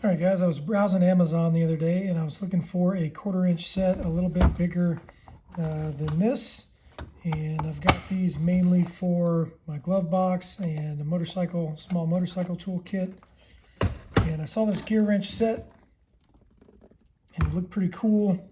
All right, guys, I was browsing Amazon the other day and I was looking for a 1/4-inch set, a little bit bigger than this. And I've got these mainly for my glove box and a motorcycle, small motorcycle tool kit. And I saw this GearWrench set and it looked pretty cool.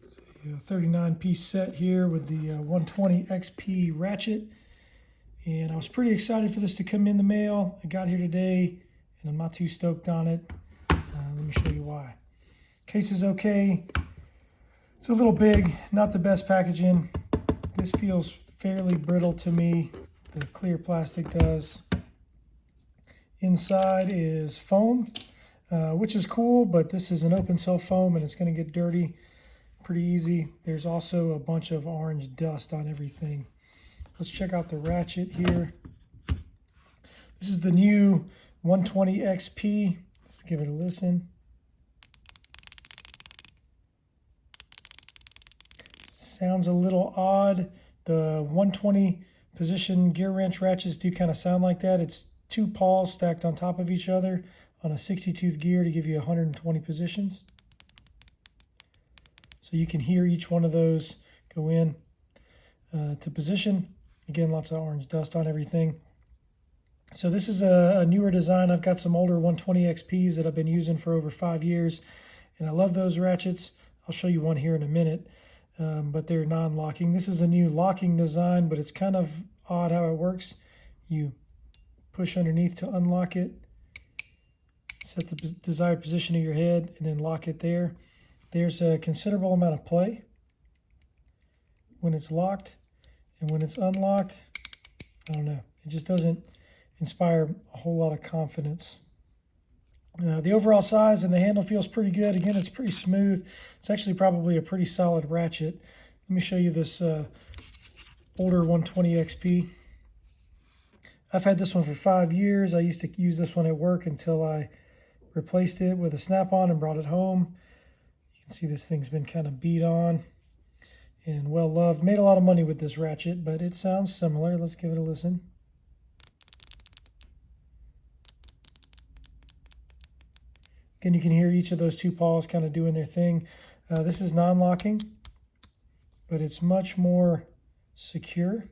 So a 39-piece set here with the 120 XP ratchet. And I was pretty excited for this to come in the mail. It got here today and I'm not too stoked on it. Let me show you why. Case is okay. It's a little big, not the best packaging. This feels fairly brittle to me. The clear plastic does. Inside is foam, which is cool, but this is an open cell foam and it's going to get dirty pretty easy. There's also a bunch of orange dust on everything. Let's check out the ratchet here. This is the new 120 XP. Let's give it a listen. Sounds a little odd. The 120 position GearWrench ratchets do kind of sound like that. It's two pawls stacked on top of each other on a 60-tooth gear to give you 120 positions. So you can hear each one of those go in to position. Again, lots of orange dust on everything. So this is a newer design. I've got some older 120 XPs that I've been using for over 5 years, and I love those ratchets. I'll show you one here in a minute, but they're non-locking. This is a new locking design, but it's kind of odd how it works. You push underneath to unlock it, set the desired position of your head, and then lock it there. There's a considerable amount of play when it's locked, and when it's unlocked, I don't know, it just doesn't inspire a whole lot of confidence. The overall size and the handle feels pretty good. Again, it's pretty smooth. It's actually probably a pretty solid ratchet. Let me show you this older 120 XP. I've had this one for 5 years. I used to use this one at work until I replaced it with a snap-on and brought it home. You can see this thing's been kind of beat on and well loved. Made a lot of money with this ratchet, but it sounds similar. Let's give it a listen. Again, you can hear each of those two paws kind of doing their thing. This is non-locking, but it's much more secure,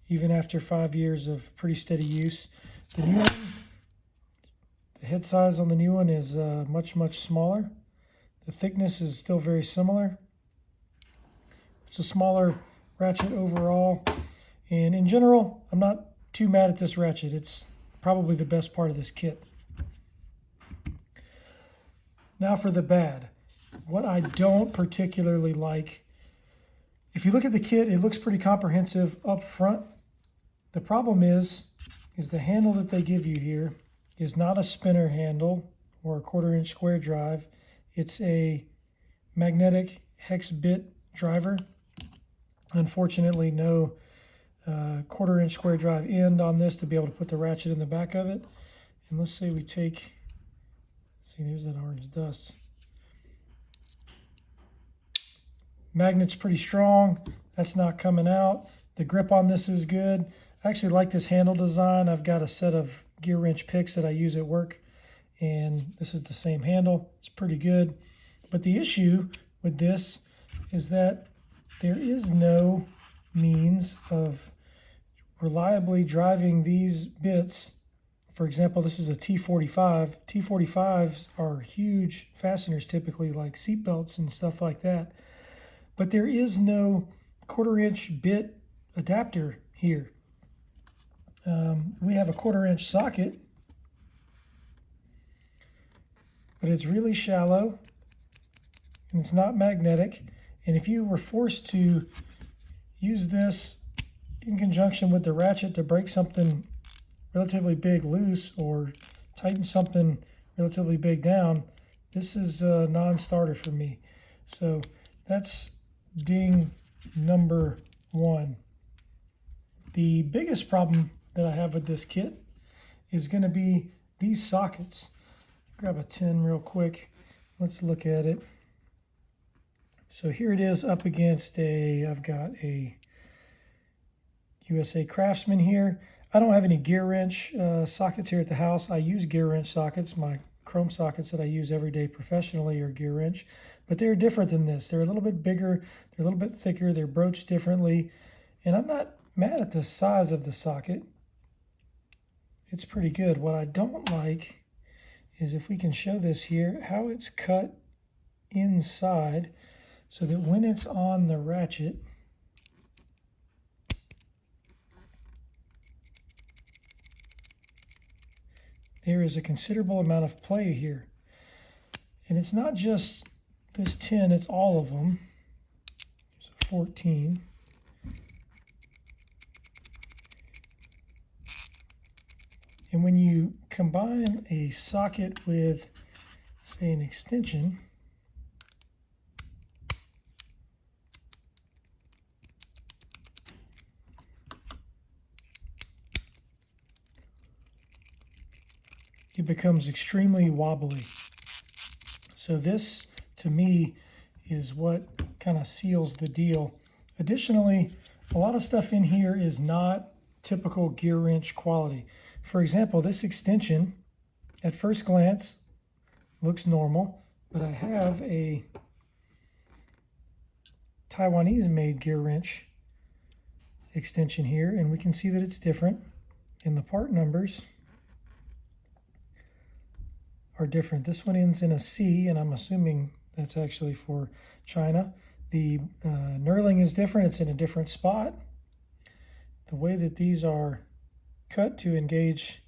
even after 5 years of pretty steady use. The new one, the head size on the new one is much, much smaller. The thickness is still very similar. It's a smaller ratchet overall. And in general, I'm not too mad at this ratchet. It's probably the best part of this kit. Now for the bad. What I don't particularly like, if you look at the kit, it looks pretty comprehensive up front. The problem is the handle that they give you here is not a spinner handle or a 1/4-inch square drive. It's a magnetic hex bit driver. Unfortunately, no 1/4-inch square drive end on this to be able to put the ratchet in the back of it. And let's say we take, see, there's that orange dust. Magnet's pretty strong. That's not coming out. The grip on this is good. I actually like this handle design. I've got a set of GearWrench picks that I use at work, and this is the same handle. It's pretty good. But the issue with this is that there is no means of reliably driving these bits. For example, this is a T45. T45s are huge fasteners, typically like seat belts and stuff like that. But there is no 1/4-inch bit adapter here. We have a 1/4-inch socket, but it's really shallow and it's not magnetic. And if you were forced to use this in conjunction with the ratchet to break something relatively big loose or tighten something relatively big down, this is a non-starter for me. So that's ding number 1. The biggest problem that I have with this kit is going to be these sockets. Grab a tin real quick. Let's look at it. So here it is up against I've got a USA Craftsman here. I don't have any GearWrench sockets here at the house. I use GearWrench sockets. My chrome sockets that I use every day professionally are GearWrench, but they're different than this. They're a little bit bigger, they're a little bit thicker, they're broached differently, and I'm not mad at the size of the socket. It's pretty good. What I don't like is, if we can show this here, how it's cut inside so that when it's on the ratchet, there is a considerable amount of play here. And it's not just this 10, it's all of them. There's a 14. And when you combine a socket with, say, an extension, it becomes extremely wobbly. So this, to me, is what kind of seals the deal. Additionally, a lot of stuff in here is not typical GearWrench quality. For example, this extension, at first glance, looks normal, but I have a Taiwanese-made GearWrench extension here, and we can see that it's different, and the part numbers are different. This one ends in a C, and I'm assuming that's actually for China. The knurling is different. It's in a different spot. The way that these are cut to engage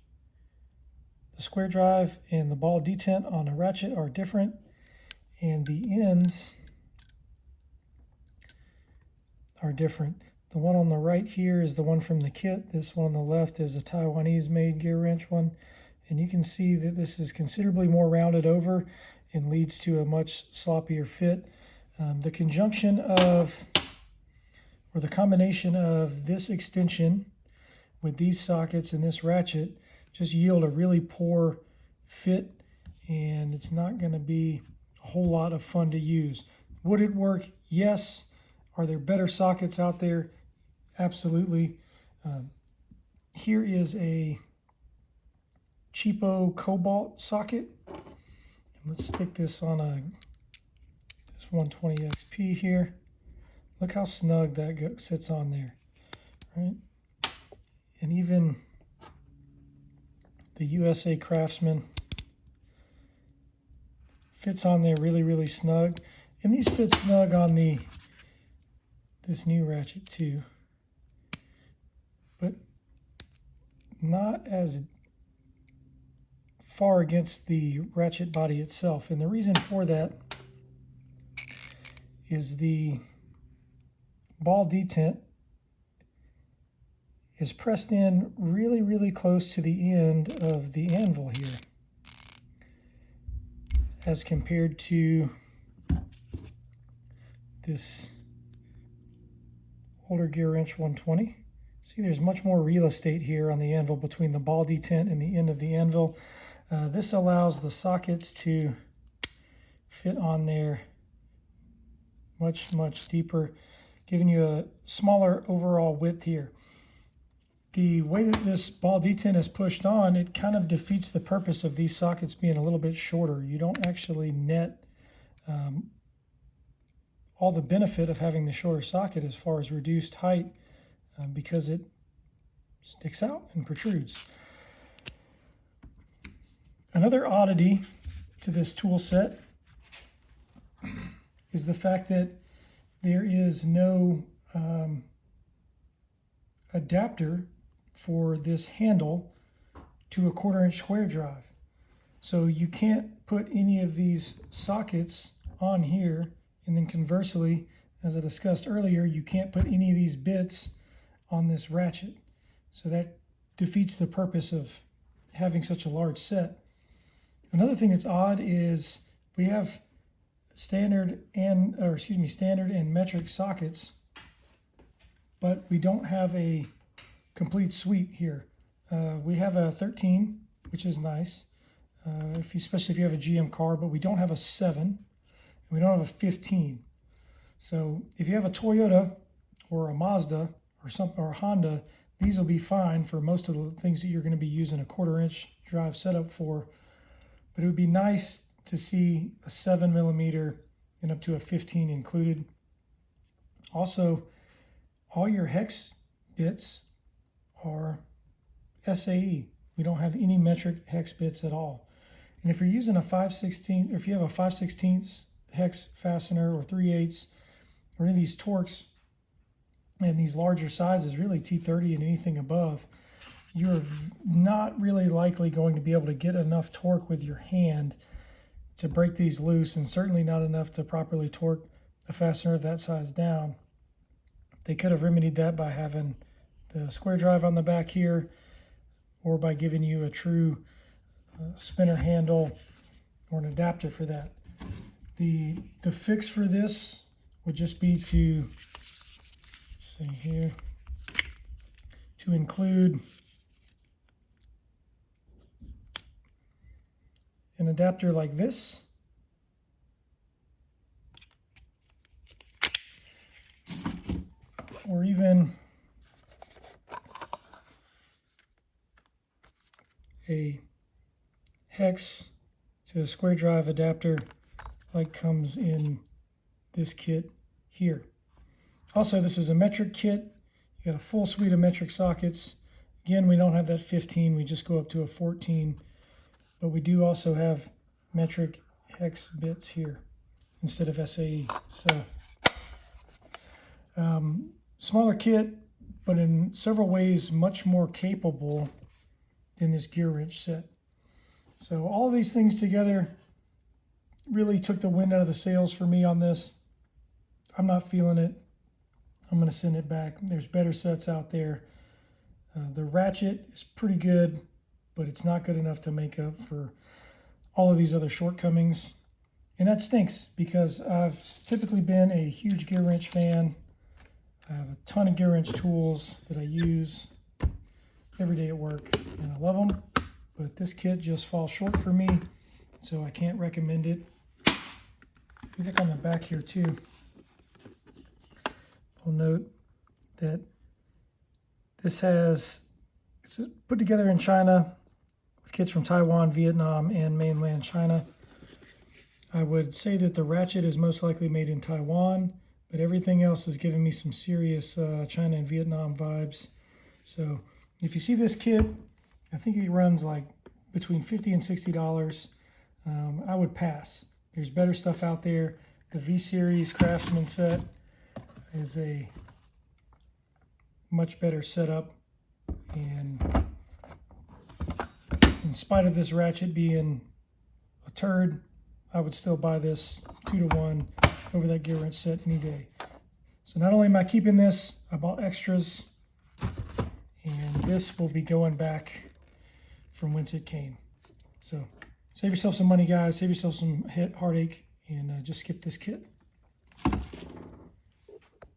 the square drive and the ball detent on a ratchet are different, and the ends are different. The one on the right here is the one from the kit. This one on the left is a Taiwanese-made GearWrench one. And you can see that this is considerably more rounded over and leads to a much sloppier fit. The conjunction of, or the combination of this extension with these sockets and this ratchet just yield a really poor fit, and it's not going to be a whole lot of fun to use. Would it work? Yes. Are there better sockets out there? Absolutely. Here is a cheapo cobalt socket. Let's stick this on this 120 XP here. Look how snug that sits on there, right? And even the USA Craftsman fits on there really, really snug. And these fit snug on this new ratchet too, but not as far against the ratchet body itself. And the reason for that is the ball detent is pressed in really, really close to the end of the anvil here, as compared to this older GearWrench 120. See, there's much more real estate here on the anvil between the ball detent and the end of the anvil. This allows the sockets to fit on there much, much deeper, giving you a smaller overall width here. The way that this ball detent is pushed on, it kind of defeats the purpose of these sockets being a little bit shorter. You don't actually net all the benefit of having the shorter socket as far as reduced height because it sticks out and protrudes. Another oddity to this tool set is the fact that there is no adapter for this handle to a 1/4-inch square drive. So you can't put any of these sockets on here, and then conversely, as I discussed earlier, you can't put any of these bits on this ratchet. So that defeats the purpose of having such a large set. Another thing that's odd is we have standard and metric sockets, but we don't have a complete suite here. We have a 13, which is nice, especially if you have a GM car, but we don't have a 7, and we don't have a 15. So if you have a Toyota or a Mazda or a Honda these will be fine for most of the things that you're going to be using a 1/4-inch drive setup for. But it would be nice to see a 7mm and up to a 15 included. Also, all your hex bits are SAE. We don't have any metric hex bits at all. And if you're using a 5/16, or if you have a 5/16 hex fastener or 3/8 or any of these Torx and these larger sizes, really T30 and anything above, you're not really likely going to be able to get enough torque with your hand to break these loose, and certainly not enough to properly torque a fastener of that size down. They could have remedied that by having the square drive on the back here, or by giving you a true spinner handle or an adapter for that. The fix for this would just be to, let's see here, to include an adapter like this, or even a hex to a square drive adapter like comes in this kit here. Also, this is a metric kit. You got a full suite of metric sockets. Again, we don't have that 15, we just go up to a 14. But we do also have metric hex bits here instead of SAE. So smaller kit, but in several ways much more capable than this GearWrench set. So all these things together really took the wind out of the sails for me on this. I'm not feeling it. I'm going to send it back. There's better sets out there. The ratchet is pretty good, but it's not good enough to make up for all of these other shortcomings. And that stinks, because I've typically been a huge GearWrench fan. I have a ton of GearWrench tools that I use every day at work, and I love them. But this kit just falls short for me, so I can't recommend it. If you look on the back here too, you'll note that this it's put together in China with kits from Taiwan, Vietnam, and mainland China. I would say that the ratchet is most likely made in Taiwan, but everything else is giving me some serious China and Vietnam vibes. So if you see this kit, I think it runs like between $50 and $60. I would pass. There's better stuff out there. The V-Series Craftsman set is a much better setup, and in spite of this ratchet being a turd, I would still buy this 2-to-1 over that GearWrench set any day. So not only am I keeping this, I bought extras, and this will be going back from whence it came. So save yourself some money, guys. Save yourself some heartache, and just skip this kit.